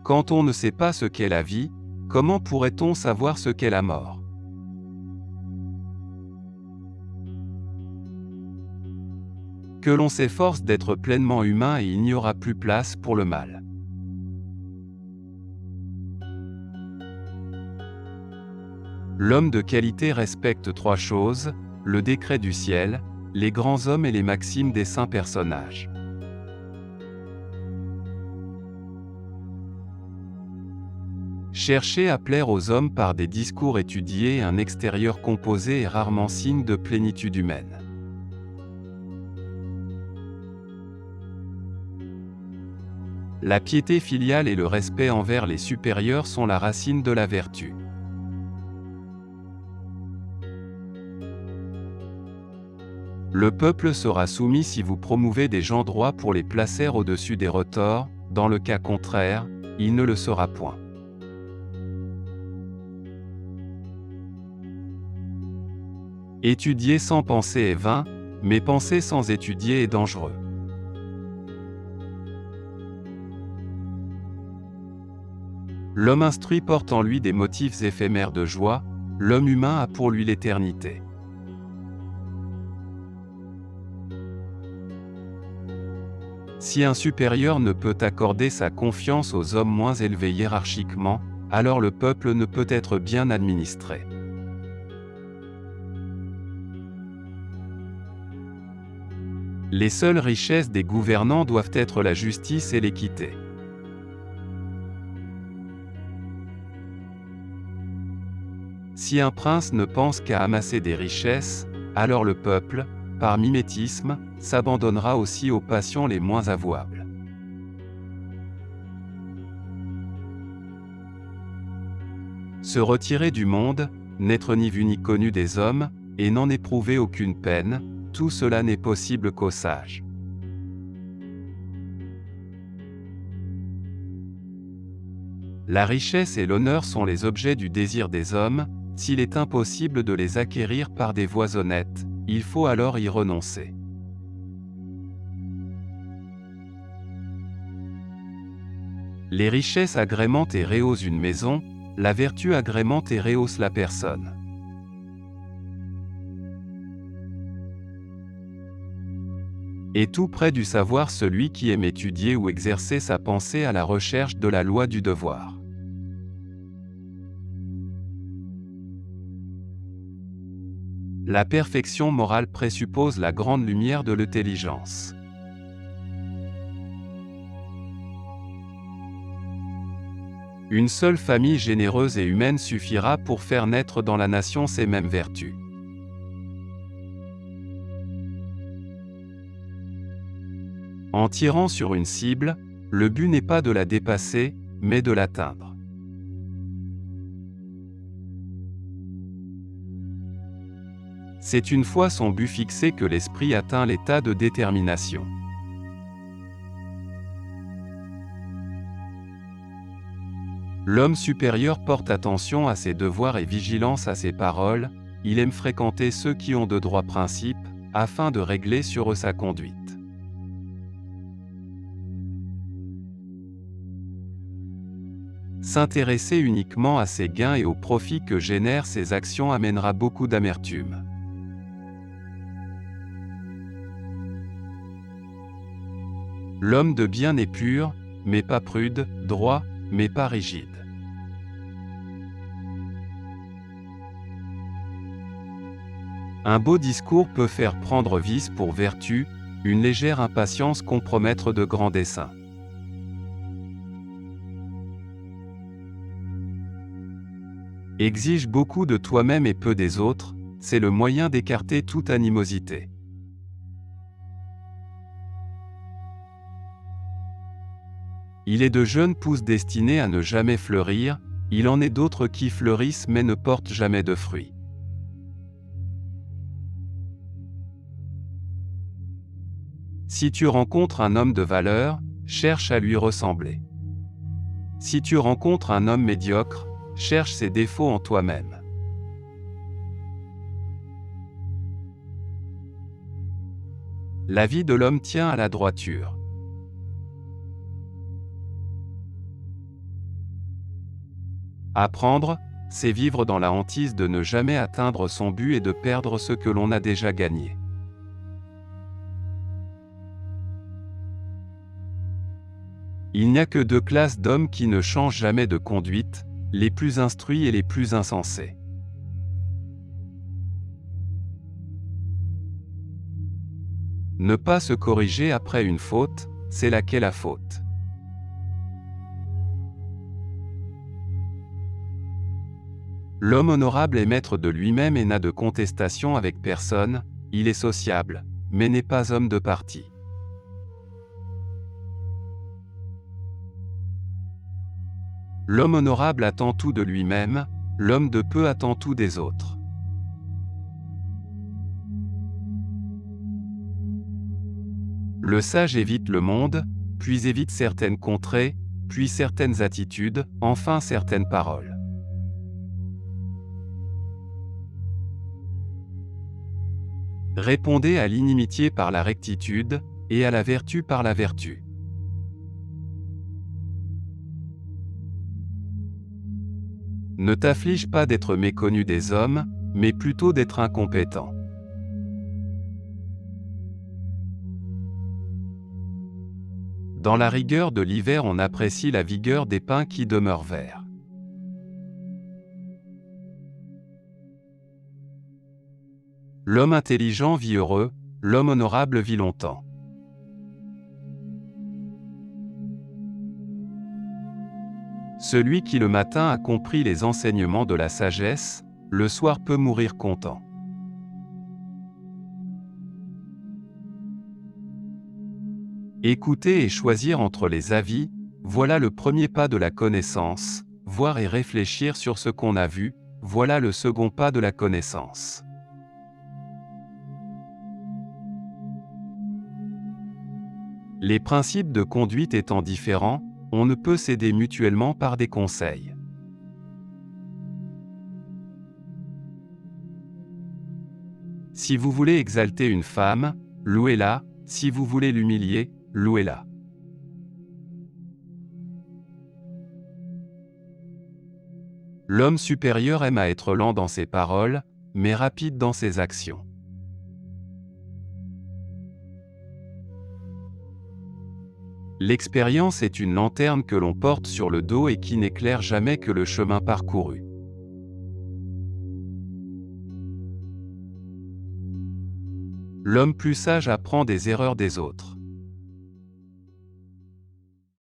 Quand on ne sait pas ce qu'est la vie, comment pourrait-on savoir ce qu'est la mort? Que l'on s'efforce d'être pleinement humain et il n'y aura plus place pour le mal. L'homme de qualité respecte 3 choses, le décret du ciel, les grands hommes et les maximes des saints personnages. Chercher à plaire aux hommes par des discours étudiés et un extérieur composé est rarement signe de plénitude humaine. La piété filiale et le respect envers les supérieurs sont la racine de la vertu. Le peuple sera soumis si vous promouvez des gens droits pour les placer au-dessus des retors, dans le cas contraire, il ne le sera point. Étudier sans penser est vain, mais penser sans étudier est dangereux. L'homme instruit porte en lui des motifs éphémères de joie, l'homme humain a pour lui l'éternité. Si un supérieur ne peut accorder sa confiance aux hommes moins élevés hiérarchiquement, alors le peuple ne peut être bien administré. Les seules richesses des gouvernants doivent être la justice et l'équité. Si un prince ne pense qu'à amasser des richesses, alors le peuple, par mimétisme, s'abandonnera aussi aux passions les moins avouables. Se retirer du monde, n'être ni vu ni connu des hommes, et n'en éprouver aucune peine, tout cela n'est possible qu'aux sages. La richesse et l'honneur sont les objets du désir des hommes, s'il est impossible de les acquérir par des voies honnêtes, il faut alors y renoncer. Les richesses agrémentent et rehaussent une maison, la vertu agrémente et rehausse la personne. Est tout près du savoir celui qui aime étudier ou exercer sa pensée à la recherche de la loi du devoir. La perfection morale présuppose la grande lumière de l'intelligence. Une seule famille généreuse et humaine suffira pour faire naître dans la nation ces mêmes vertus. En tirant sur une cible, le but n'est pas de la dépasser, mais de l'atteindre. C'est une fois son but fixé que l'esprit atteint l'état de détermination. L'homme supérieur porte attention à ses devoirs et vigilance à ses paroles, il aime fréquenter ceux qui ont de droits principes, afin de régler sur eux sa conduite. S'intéresser uniquement à ses gains et aux profits que génèrent ses actions amènera beaucoup d'amertume. L'homme de bien est pur, mais pas prude, droit, mais pas rigide. Un beau discours peut faire prendre vice pour vertu, une légère impatience compromettre de grands desseins. Exige beaucoup de toi-même et peu des autres, c'est le moyen d'écarter toute animosité. Il est de jeunes pousses destinées à ne jamais fleurir, il en est d'autres qui fleurissent mais ne portent jamais de fruits. Si tu rencontres un homme de valeur, cherche à lui ressembler. Si tu rencontres un homme médiocre, cherche ses défauts en toi-même. La vie de l'homme tient à la droiture. Apprendre, c'est vivre dans la hantise de ne jamais atteindre son but et de perdre ce que l'on a déjà gagné. Il n'y a que deux classes d'hommes qui ne changent jamais de conduite, les plus instruits et les plus insensés. Ne pas se corriger après une faute, c'est laquelle la faute. L'homme honorable est maître de lui-même et n'a de contestation avec personne, il est sociable, mais n'est pas homme de parti. L'homme honorable attend tout de lui-même, l'homme de peu attend tout des autres. Le sage évite le monde, puis évite certaines contrées, puis certaines attitudes, enfin certaines paroles. Répondez à l'inimitié par la rectitude, et à la vertu par la vertu. Ne t'afflige pas d'être méconnu des hommes, mais plutôt d'être incompétent. Dans la rigueur de l'hiver, on apprécie la vigueur des pins qui demeurent verts. L'homme intelligent vit heureux, l'homme honorable vit longtemps. Celui qui le matin a compris les enseignements de la sagesse, le soir peut mourir content. Écouter et choisir entre les avis, voilà le premier pas de la connaissance, voir et réfléchir sur ce qu'on a vu, voilà le second pas de la connaissance. Les principes de conduite étant différents, on ne peut s'aider mutuellement par des conseils. Si vous voulez exalter une femme, louez-la, si vous voulez l'humilier, louez-la. L'homme supérieur aime à être lent dans ses paroles, mais rapide dans ses actions. L'expérience est une lanterne que l'on porte sur le dos et qui n'éclaire jamais que le chemin parcouru. L'homme plus sage apprend des erreurs des autres.